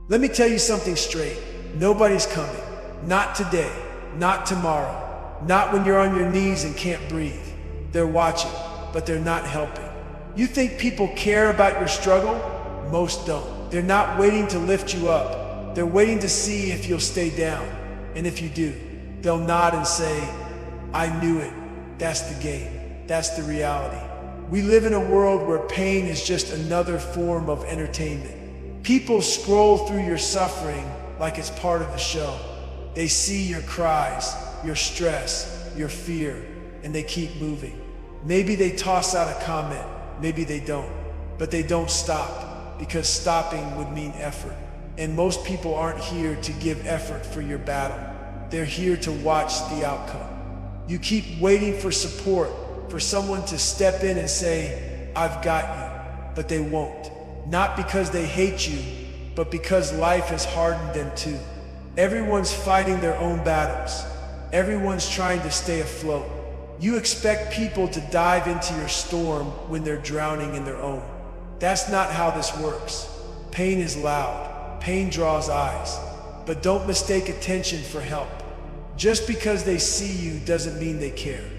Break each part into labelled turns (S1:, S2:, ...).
S1: Let me tell you something straight. Nobody's coming. Not today, not tomorrow, not when you're on your knees and can't breathe. They're watching, but they're not helping. You think people care about your struggle? Most don't. They're not waiting to lift you up. They're waiting to see if you'll stay down. And if you do, they'll nod and say, I knew it. That's the game. That's the reality. We live in a world where pain is just another form of entertainment. People scroll through your suffering like it's part of the show. They see your cries, your stress, your fear, and they keep moving. Maybe they toss out a comment, maybe they don't, but they don't stop, because stopping would mean effort. And most people aren't here to give effort for your battle. They're here to watch the outcome. You keep waiting for support, for someone to step in and say, I've got you, but they won't. Not because they hate you, but because life has hardened them too. Everyone's fighting their own battles. Everyone's trying to stay afloat. You expect people to dive into your storm when they're drowning in their own. That's not how this works. Pain is loud. Pain draws eyes. But don't mistake attention for help. Just because they see you doesn't mean they care.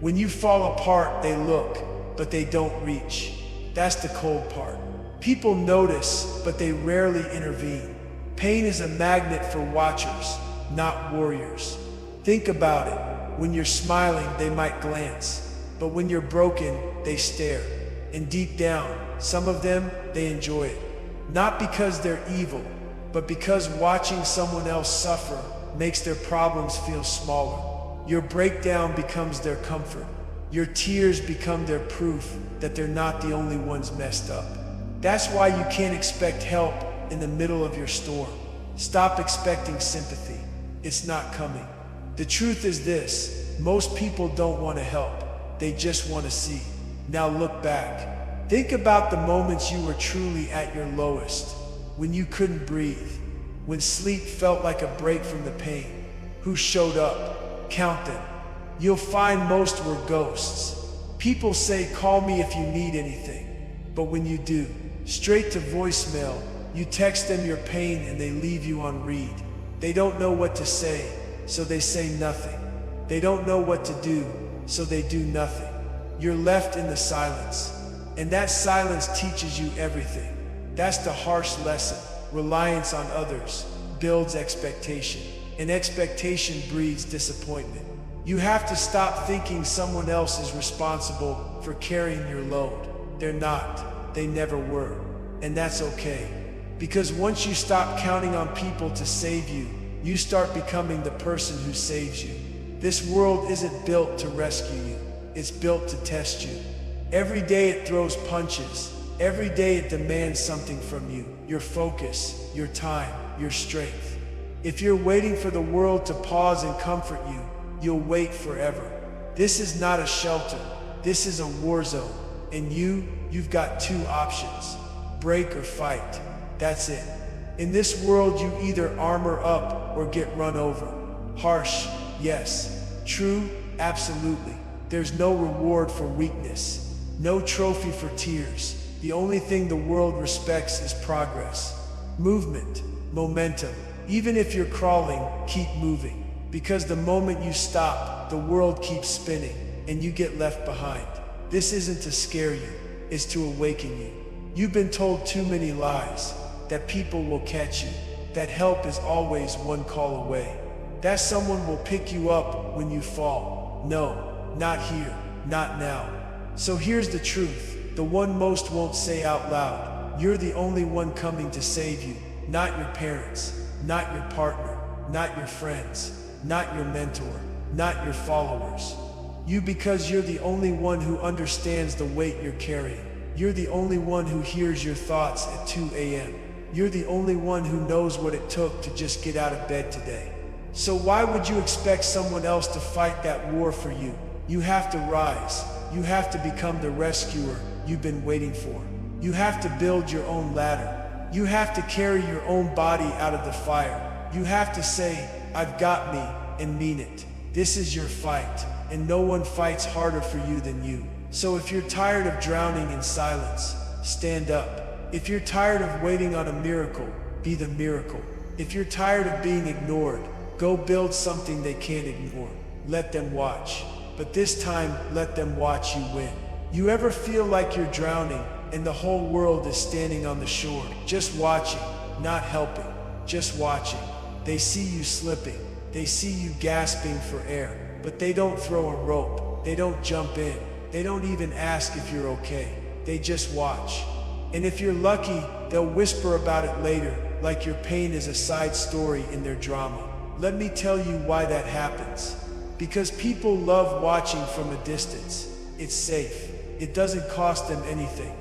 S1: When you fall apart, they look, but they don't reach. That's the cold part. People notice, but they rarely intervene. Pain is a magnet for watchers, not warriors. Think about it. When you're smiling, they might glance. But when you're broken, they stare. And deep down, some of them, they enjoy it. Not because they're evil, but because watching someone else suffer makes their problems feel smaller. Your breakdown becomes their comfort. Your tears become their proof that they're not the only ones messed up. That's why you can't expect help in the middle of your storm. Stop expecting sympathy. It's not coming. The truth is this: most people don't want to help. They just want to see. Now look back. Think about the moments you were truly at your lowest. When you couldn't breathe. When sleep felt like a break from the pain. Who showed up? Count them. You'll find most were ghosts. People say, call me if you need anything. But when you do, straight to voicemail, you text them your pain and they leave you on read. They don't know what to say, so they say nothing. They don't know what to do, so they do nothing. You're left in the silence. And that silence teaches you everything. That's the harsh lesson. Reliance on others builds expectation, and expectation breeds disappointment. You have to stop thinking someone else is responsible for carrying your load. They're not. They never were. And that's okay. Because once you stop counting on people to save you, you start becoming the person who saves you. This world isn't built to rescue you. It's built to test you. Every day it throws punches. Every day it demands something from you. Your focus, your time, your strength. If you're waiting for the world to pause and comfort you, you'll wait forever. This is not a shelter. This is a war zone. And you've got two options: break or fight. That's it. In this world, you either armor up or get run over. Harsh, yes. True, absolutely. There's no reward for weakness, no trophy for tears. The only thing the world respects is progress, movement, momentum. Even if you're crawling, keep moving. Because the moment you stop, the world keeps spinning and you get left behind. This isn't to scare you, it's to awaken you. You've been told too many lies, that people will catch you, that help is always one call away, that someone will pick you up when you fall. No, not here, not now. So here's the truth, the one most won't say out loud. You're the only one coming to save you, not your parents, not your partner, not your friends, not your mentor, not your followers. You, because you're the only one who understands the weight you're carrying. You're the only one who hears your thoughts at 2 a.m. You're the only one who knows what it took to just get out of bed today. So why would you expect someone else to fight that war for you? You have to rise. You have to become the rescuer you've been waiting for. You have to build your own ladder. You have to carry your own body out of the fire. You have to say, I've got me, and mean it. This is your fight, and no one fights harder for you than you. So if you're tired of drowning in silence, stand up. If you're tired of waiting on a miracle, be the miracle. If you're tired of being ignored, go build something they can't ignore. Let them watch. But this time, let them watch you win. You ever feel like you're drowning and the whole world is standing on the shore, just watching, not helping, just watching? They see you slipping, they see you gasping for air, but they don't throw a rope, they don't jump in, they don't even ask if you're okay, they just watch. And if you're lucky, they'll whisper about it later, like your pain is a side story in their drama. Let me tell you why that happens. Because people love watching from a distance. It's safe. It doesn't cost them anything.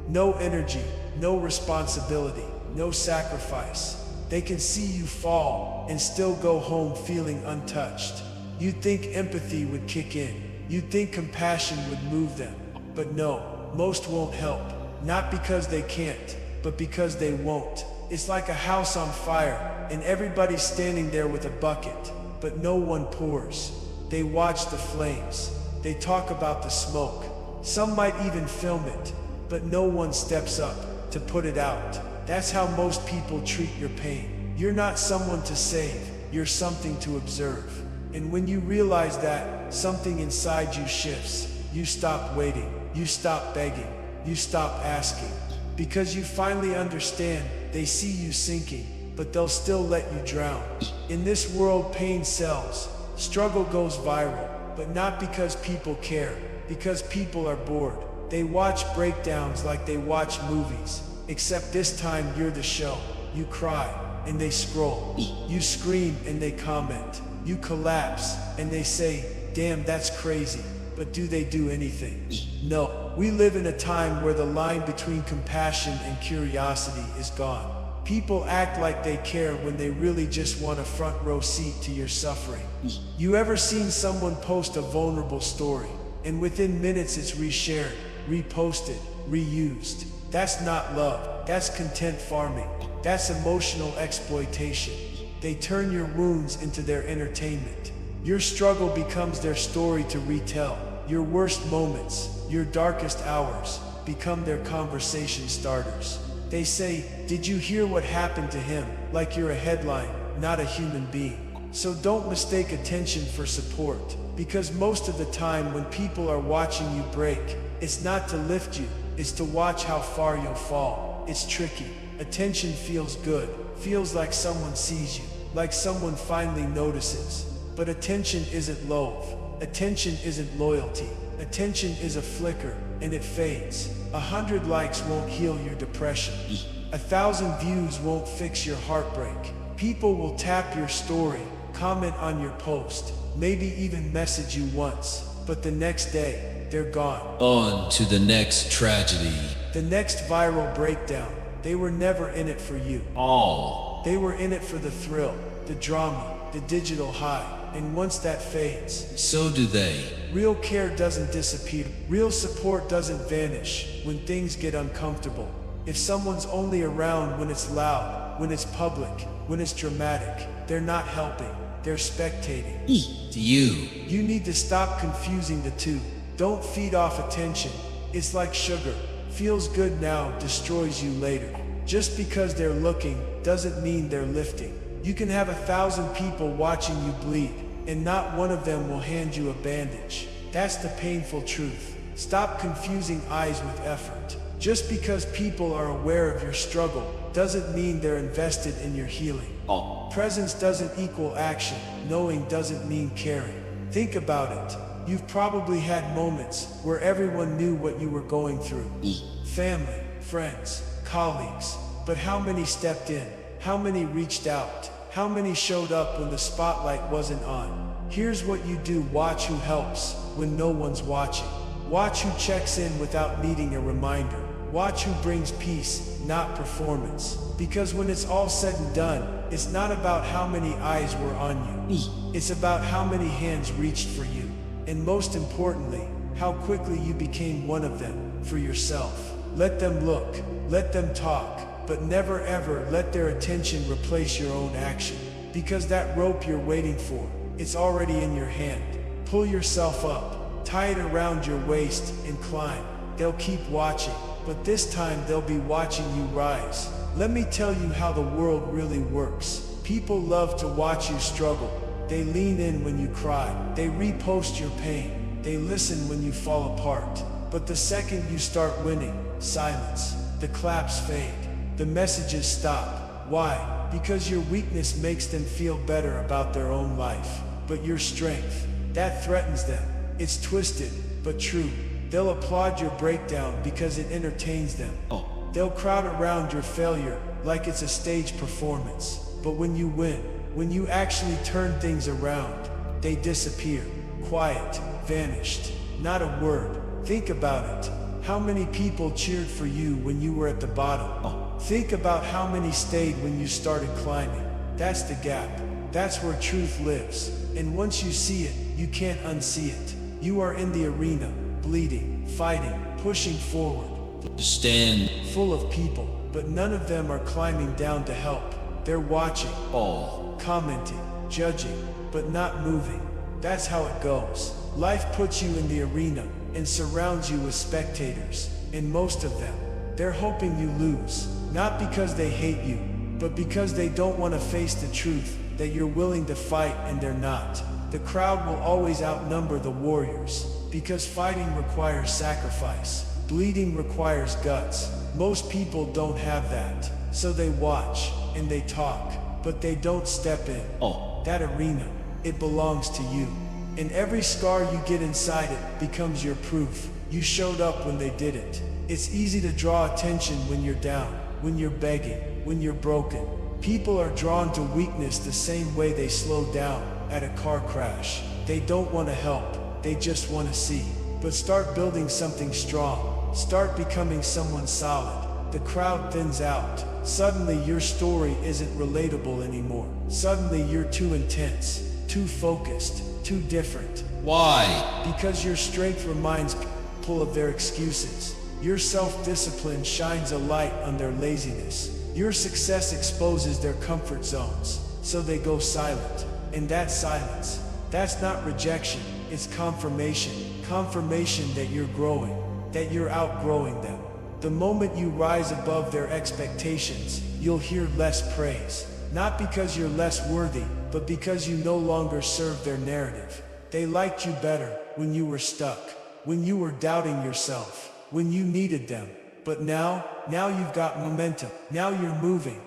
S1: No energy, no responsibility, no sacrifice. They can see you fall and still go home feeling untouched. You'd think empathy would kick in. You'd think compassion would move them. But no, most won't help. Not because they can't, but because they won't. It's like a house on fire, and everybody's standing there with a bucket, but no one pours. They watch the flames. They talk about the smoke. Some might even film it, but no one steps up to put it out. That's how most people treat your pain. You're not someone to save, you're something to observe. And when you realize that, something inside you shifts. You stop waiting, you stop begging, you stop asking. Because you finally understand, they see you sinking, but they'll still let you drown. In this world, pain sells. Struggle goes viral, but not because people care, because people are bored. They watch breakdowns like they watch movies, except this time you're the show. You cry, and they scroll. You scream, and they comment. You collapse, and they say, "Damn, that's crazy." But do they do anything? No. We live in a time where the line between compassion and curiosity is gone. People act like they care when they really just want a front row seat to your suffering. You ever seen someone post a vulnerable story, and within minutes it's reshared, reposted, reused? That's not love, that's content farming, that's emotional exploitation. They turn your wounds into their entertainment. Your struggle becomes their story to retell. Your worst moments, your darkest hours, become their conversation starters. They say, "Did you hear what happened to him?" Like you're a headline, not a human being. So don't mistake attention for support, because most of the time when people are watching you break, it's not to lift you, it's to watch how far you'll fall. It's tricky. Attention feels good, feels like someone sees you, like someone finally notices. But attention isn't love. Attention isn't loyalty. Attention is a flicker, and it fades. 100 likes won't heal your depression. 1,000 views won't fix your heartbreak. People will tap your story, comment on your post, maybe even message you once, but the next day, they're gone.
S2: On to the next tragedy.
S1: The next viral breakdown. They were never in it for you. They were in it for the thrill, the drama, the digital high. And once that fades,
S2: so do they.
S1: Real care doesn't disappear. Real support doesn't vanish when things get uncomfortable. If someone's only around when it's loud, when it's public, when it's dramatic, they're not helping, they're spectating.
S2: To you.
S1: You need to stop confusing the two. Don't feed off attention. It's like sugar. Feels good now, destroys you later. Just because they're looking doesn't mean they're lifting. You can have 1,000 people watching you bleed, and not one of them will hand you a bandage. That's the painful truth. Stop confusing eyes with effort. Just because people are aware of your struggle doesn't mean they're invested in your healing. Presence doesn't equal action. Knowing doesn't mean caring. Think about it. You've probably had moments where everyone knew what you were going through. Family, friends, colleagues. But how many stepped in? How many reached out? How many showed up when the spotlight wasn't on? Here's what you do. Watch who helps when no one's watching. Watch who checks in without needing a reminder. Watch who brings peace, not performance. Because when it's all said and done, it's not about how many eyes were on you. It's about how many hands reached for you. And most importantly, how quickly you became one of them for yourself. Let them look, let them talk, but never ever let their attention replace your own action. Because that rope you're waiting for, it's already in your hand. Pull yourself up, tie it around your waist, and climb. They'll keep watching, but this time they'll be watching you rise. Let me tell you how the world really works. People love to watch you struggle. They lean in when you cry. They repost your pain. They listen when you fall apart. But the second you start winning, silence. The claps fade. The messages stop. Why? Because your weakness makes them feel better about their own life. But your strength, that threatens them. It's twisted, but true. They'll applaud your breakdown because it entertains them. They'll crowd around your failure like it's a stage performance. But when you win, when you actually turn things around, they disappear. Quiet, vanished. Not a word. Think about it. How many people cheered for you when you were at the bottom? Think about how many stayed when you started climbing. That's the gap. That's where truth lives. And once you see it, you can't unsee it. You are in the arena, bleeding, fighting, pushing forward.
S2: Stand.
S1: Full of people, but none of them are climbing down to help. They're watching, commenting, judging, but not moving. That's how it goes. Life puts you in the arena and surrounds you with spectators. And most of them, they're hoping you lose. Not because they hate you, but because they don't want to face the truth that you're willing to fight and they're not. The crowd will always outnumber the warriors, because fighting requires sacrifice. Bleeding requires guts. Most people don't have that. So they watch and they talk, but they don't step in. That arena, it belongs to you. And every scar you get inside it becomes your proof. You showed up when they didn't. It's easy to draw attention when you're down, when you're begging, when you're broken. People are drawn to weakness the same way they slow down at a car crash. They don't want to help, they just want to see. But start building something strong. Start becoming someone solid. The crowd thins out. Suddenly your story isn't relatable anymore. Suddenly you're too intense, too focused, too different.
S2: Why?
S1: Because your strength reminds people of their excuses. Your self-discipline shines a light on their laziness. Your success exposes their comfort zones, so they go silent. And that silence, that's not rejection, it's confirmation. Confirmation that you're growing, that you're outgrowing them. The moment you rise above their expectations, you'll hear less praise. Not because you're less worthy, but because you no longer serve their narrative. They liked you better when you were stuck, when you were doubting yourself, when you needed them. But now you've got momentum. Now you're moving,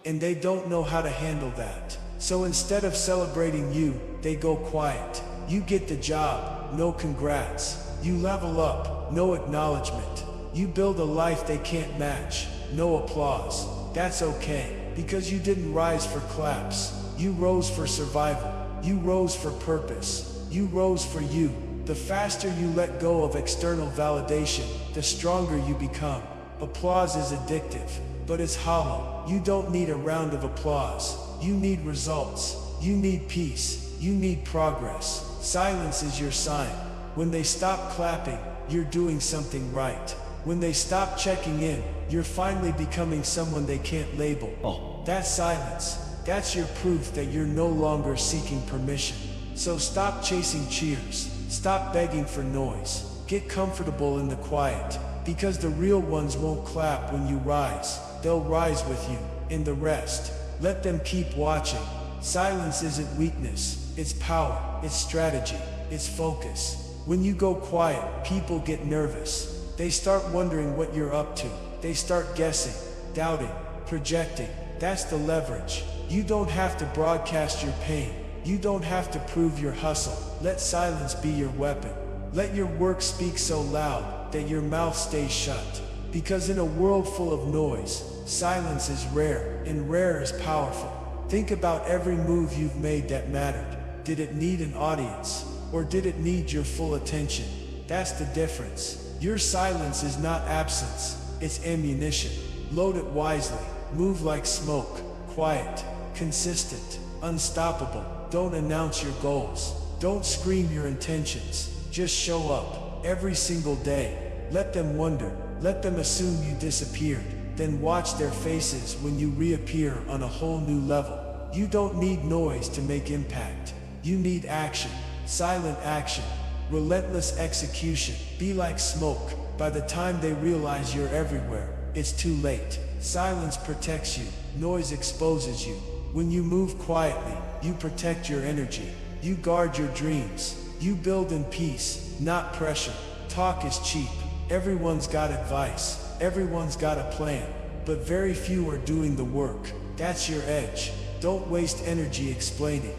S1: and they don't know how to handle that. So instead of celebrating you, they go quiet. You get the job, no congrats. You level up, no acknowledgement. You build a life they can't match, no applause. That's okay, because you didn't rise for claps. You rose for survival. You rose for purpose. You rose for you. The faster you let go of external validation, the stronger you become. Applause is addictive, but it's hollow. You don't need a round of applause. You need results. You need peace. You need progress. Silence is your sign. When they stop clapping, you're doing something right. When they stop checking in, you're finally becoming someone they can't label. That silence, that's your proof that you're no longer seeking permission. So stop chasing cheers. Stop begging for noise. Get comfortable in the quiet, because the real ones won't clap when you rise. They'll rise with you. In the rest, let them keep watching. Silence isn't weakness. It's power. It's strategy. It's focus. When you go quiet, people get nervous. They start wondering what you're up to. They start guessing, doubting, projecting. That's the leverage. You don't have to broadcast your pain. You don't have to prove your hustle. Let silence be your weapon. Let your work speak so loud that your mouth stays shut. Because in a world full of noise, silence is rare, and rare is powerful. Think about every move you've made that mattered. Did it need an audience, or did it need your full attention? That's the difference. Your silence is not absence, it's ammunition. Load it wisely. Move like smoke. Quiet, consistent, unstoppable. Don't announce your goals. Don't scream your intentions. Just show up, every single day. Let them wonder. Let them assume you disappeared. Then watch their faces when you reappear on a whole new level. You don't need noise to make impact. You need action. Silent action. Relentless execution. Be like smoke. By the time they realize you're everywhere, it's too late. Silence protects you, noise exposes you. When you move quietly, you protect your energy. You guard your dreams. You build in peace, not pressure. Talk is cheap. Everyone's got advice. Everyone's got a plan. But very few are doing the work. That's your edge. Don't waste energy explaining.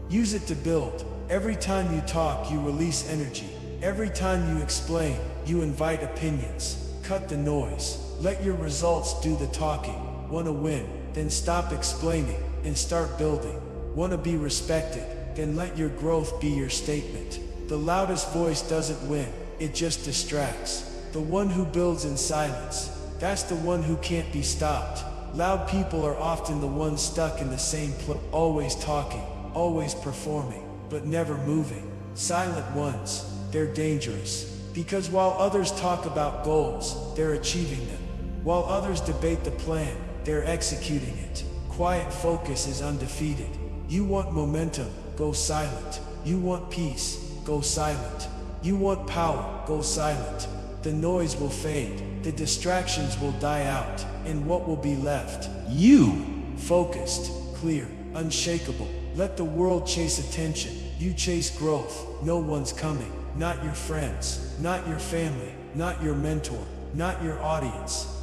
S1: Use it to build. Every time you talk, you release energy. Every time you explain, you invite opinions. Cut the noise. Let your results do the talking. Want to win? Then stop explaining and start building. Want to be respected? Then let your growth be your statement. The loudest voice doesn't win, it just distracts. The one who builds in silence, that's the one who can't be stopped. Loud people are often the ones stuck in the same place, always talking, always performing, but never moving. Silent ones, they're dangerous, because while others talk about goals, they're achieving them. While others debate the plan, they're executing it. Quiet focus is undefeated. You want momentum? Go silent. You want peace? Go silent. You want power? Go silent. The noise will fade, the distractions will die out, and what will be left? You! Focused, clear, unshakable. Let the world chase attention. You chase growth. No one's coming. Not your friends, not your family, not your mentor, not your audience.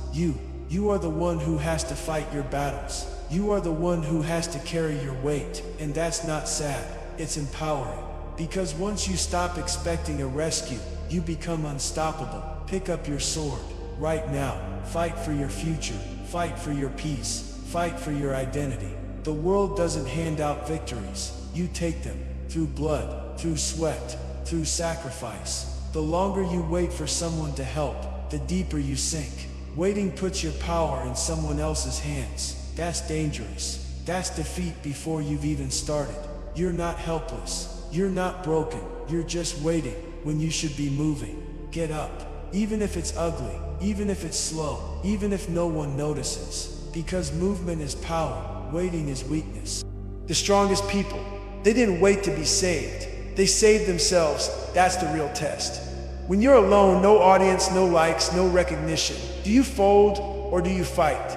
S1: You are the one who has to fight your battles. You are the one who has to carry your weight, and that's not sad, it's empowering. Because once you stop expecting a rescue, you become unstoppable. Pick up your sword, right now. Fight for your future, fight for your peace, fight for your identity. The world doesn't hand out victories, you take them, through blood, through sweat, through sacrifice. The longer you wait for someone to help, the deeper you sink. Waiting puts your power in someone else's hands. That's dangerous. That's defeat before you've even started. You're not helpless. You're not broken. You're just waiting when you should be moving. Get up. Even if it's ugly, even if it's slow, even if no one notices. Because movement is power, waiting is weakness. The strongest people, they didn't wait to be saved. They saved themselves. That's the real test. When you're alone, no audience, no likes, no recognition. Do you fold or do you fight?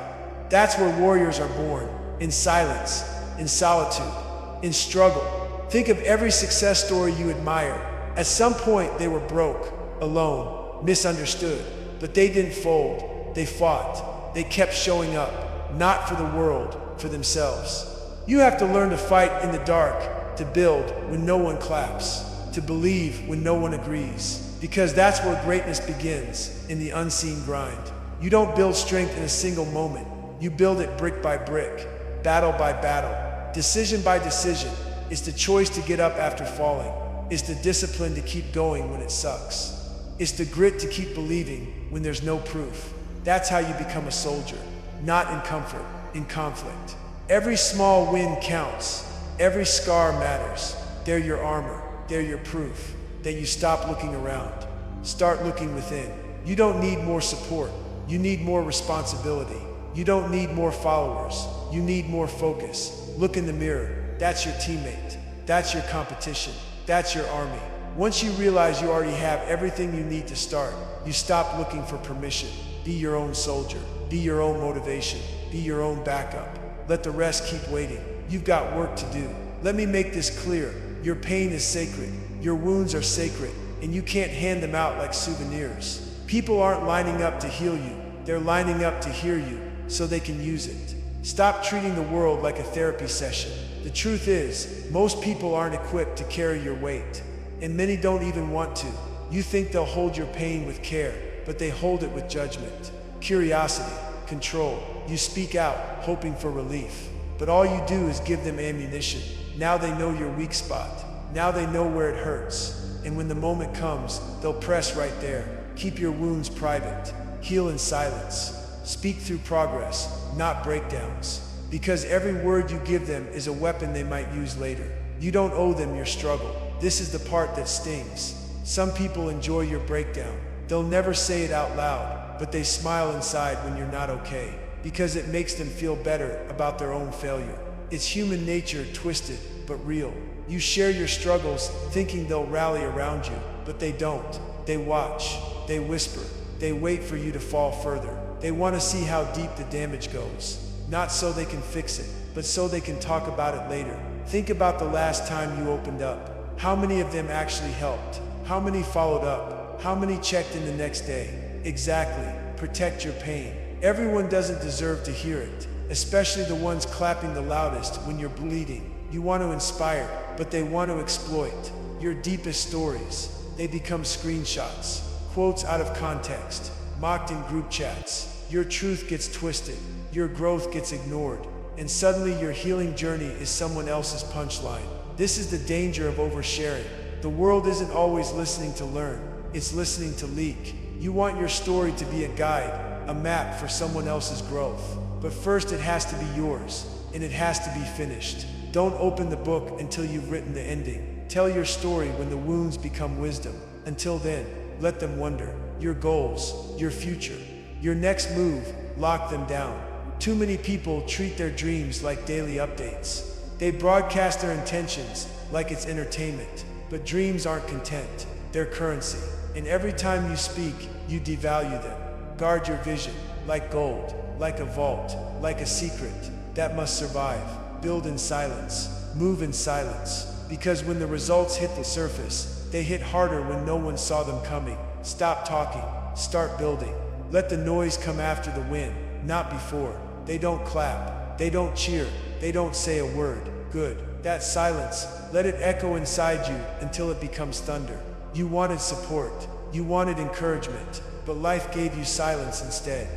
S1: That's where warriors are born. In silence, in solitude, in struggle. Think of every success story you admire. At some point, they were broke, alone, misunderstood. But they didn't fold. They fought. They kept showing up. Not for the world, for themselves. You have to learn to fight in the dark, to build when no one claps, to believe when no one agrees. Because that's where greatness begins, in the unseen grind. You don't build strength in a single moment. You build it brick by brick, battle by battle, decision by decision. It's the choice to get up after falling. It's the discipline to keep going when it sucks. It's the grit to keep believing when there's no proof. That's how you become a soldier, not in comfort, in conflict. Every small win counts. Every scar matters. They're your armor. They're your proof that you stop looking around. Start looking within. You don't need more support. You need more responsibility. You don't need more followers. You need more focus. Look in the mirror. That's your teammate. That's your competition. That's your army. Once you realize you already have everything you need to start, you stop looking for permission. Be your own soldier. Be your own motivation. Be your own backup. Let the rest keep waiting. You've got work to do. Let me make this clear. Your pain is sacred. Your wounds are sacred, and you can't hand them out like souvenirs. People aren't lining up to heal you. They're lining up to hear you so they can use it. Stop treating the world like a therapy session. The truth is, most people aren't equipped to carry your weight, and many don't even want to. You think they'll hold your pain with care, but they hold it with judgment, curiosity, control. You speak out, hoping for relief, but all you do is give them ammunition. Now they know your weak spot. Now they know where it hurts. And when the moment comes, they'll press right there. Keep your wounds private. Heal in silence. Speak through progress, not breakdowns. Because every word you give them is a weapon they might use later. You don't owe them your struggle. This is the part that stings. Some people enjoy your breakdown. They'll never say it out loud, but they smile inside when you're not okay, because it makes them feel better about their own failure. It's human nature, twisted, but real. You share your struggles, thinking they'll rally around you, but they don't. They watch, they whisper, they wait for you to fall further. They want to see how deep the damage goes. Not so they can fix it, but so they can talk about it later. Think about the last time you opened up. How many of them actually helped? How many followed up? How many checked in the next day? Exactly. Protect your pain. Everyone doesn't deserve to hear it, especially the ones clapping the loudest when you're bleeding. You want to inspire, but they want to exploit. Your deepest stories, they become screenshots, quotes out of context, mocked in group chats. Your truth gets twisted, your growth gets ignored, and suddenly your healing journey is someone else's punchline. This is the danger of oversharing. The world isn't always listening to learn, it's listening to leak. You want your story to be a guide, a map for someone else's growth. But first it has to be yours, and it has to be finished. Don't open the book until you've written the ending. Tell your story when the wounds become wisdom. Until then, let them wonder. Your goals, your future, your next move, lock them down. Too many people treat their dreams like daily updates. They broadcast their intentions like it's entertainment. But dreams aren't content, they're currency. And every time you speak, you devalue them. Guard your vision, like gold, like a vault, like a secret that must survive. Build in silence, move in silence. Because when the results hit the surface, they hit harder when no one saw them coming. Stop talking, start building. Let the noise come after the win, not before. They don't clap, they don't cheer, they don't say a word. Good. That silence, let it echo inside you until it becomes thunder. You wanted support, you wanted encouragement, but life gave you silence instead.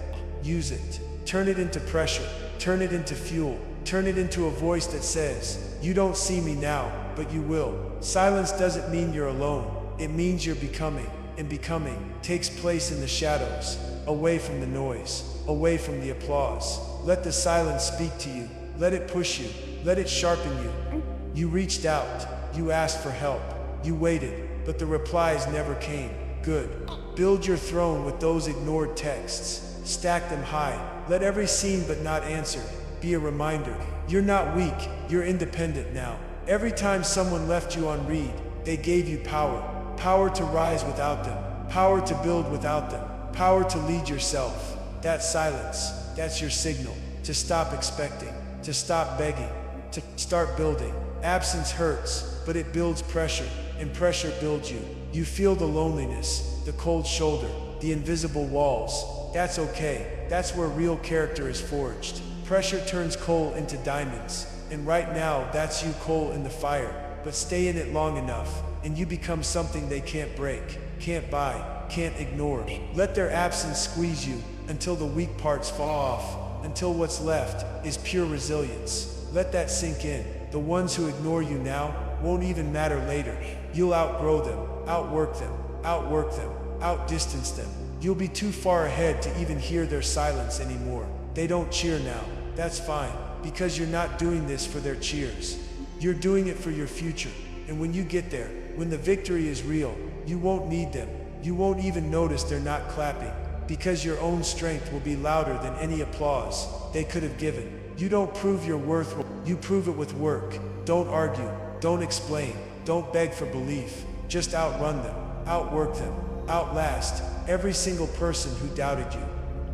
S1: Use it. Turn it into pressure, turn it into fuel, turn it into a voice that says, you don't see me now, but you will. Silence doesn't mean you're alone, it means you're becoming, and becoming takes place in the shadows, away from the noise, away from the applause. Let the silence speak to you, let it push you, let it sharpen you. You reached out, you asked for help, you waited, but the replies never came. Good. Build your throne with those ignored texts. Stack them high. Let every seen but not answered be a reminder. You're not weak, you're independent now. Every time someone left you on read, they gave you power. Power to rise without them. Power to build without them. Power to lead yourself. That silence, that's your signal. To stop expecting, to stop begging, to start building. Absence hurts, but it builds pressure, and pressure builds you. You feel the loneliness, the cold shoulder, the invisible walls. That's okay. That's where real character is forged. Pressure turns coal into diamonds, and right now that's you, coal in the fire. But stay in it long enough, and you become something they can't break, can't buy, can't ignore. Let their absence squeeze you until the weak parts fall off, until what's left is pure resilience. Let that sink in. The ones who ignore you now won't even matter later. You'll outgrow them, outwork them, outdistance them. You'll be too far ahead to even hear their silence anymore. They don't cheer now. That's fine, because you're not doing this for their cheers. You're doing it for your future. And when you get there, when the victory is real, you won't need them. You won't even notice they're not clapping, because your own strength will be louder than any applause they could have given. You don't prove your worth, you prove it with work. Don't argue, don't explain, don't beg for belief. Just outrun them, outwork them, outlast every single person who doubted you.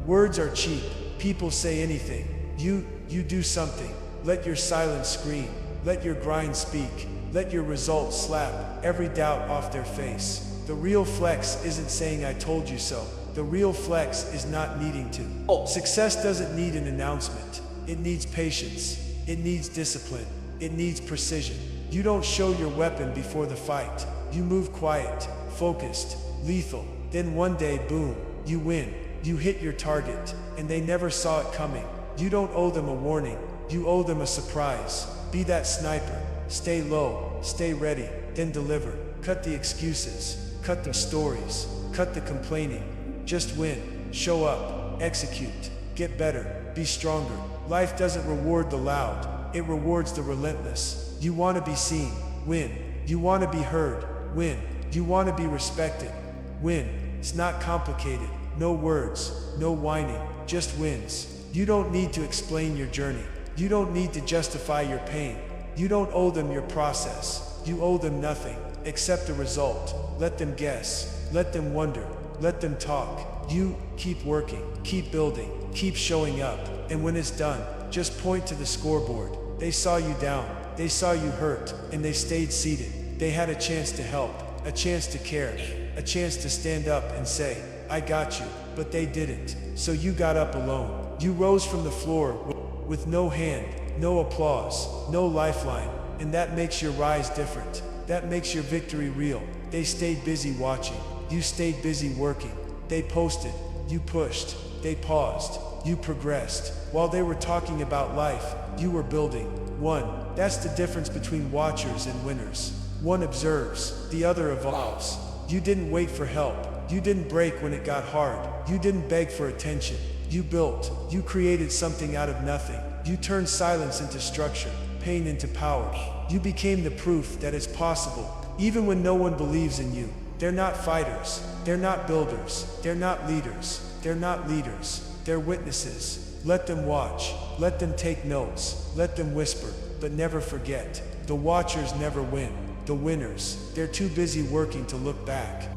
S1: Words are cheap, people say anything. You do something. Let your silence scream, let your grind speak, let your results slap every doubt off their face. The real flex isn't saying I told you so. The real flex is not needing to. Success doesn't need an announcement. It needs patience. It needs discipline. It needs precision. You don't show your weapon before the fight. You move quiet, focused, lethal. Then one day, boom, you win. You hit your target, and they never saw it coming. You don't owe them a warning. You owe them a surprise. Be that sniper. Stay low, stay ready, then deliver. Cut the excuses, cut the stories, cut the complaining. Just win, show up, execute, get better, be stronger. Life doesn't reward the loud, it rewards the relentless. You want to be seen, win. You want to be heard, win. You want to be respected, win. It's not complicated, no words, no whining, just wins. You don't need to explain your journey. You don't need to justify your pain. You don't owe them your process. You owe them nothing except the result. Let them guess, let them wonder, let them talk. You keep working, keep building, keep showing up, and when it's done, just point to the scoreboard. They saw you down, they saw you hurt, and they stayed seated. They had a chance to help, a chance to care, a chance to stand up and say, I got you, but they didn't. So you got up alone. You rose from the floor with no hand, no applause, no lifeline, and that makes your rise different. That makes your victory real. They stayed busy watching. You stayed busy working. They posted. You pushed. They paused. You progressed. While they were talking about life, you were building. That's the difference between watchers and winners. One observes, the other evolves. You didn't wait for help. You didn't break when it got hard. You didn't beg for attention. You built. You created something out of nothing. You turned silence into structure, pain into power. You became the proof that it's possible, even when no one believes in you. They're not fighters. They're not builders. They're not leaders. They're not leaders. They're witnesses. Let them watch. Let them take notes. Let them whisper, but never forget. The watchers never win. The winners, they're too busy working to look back.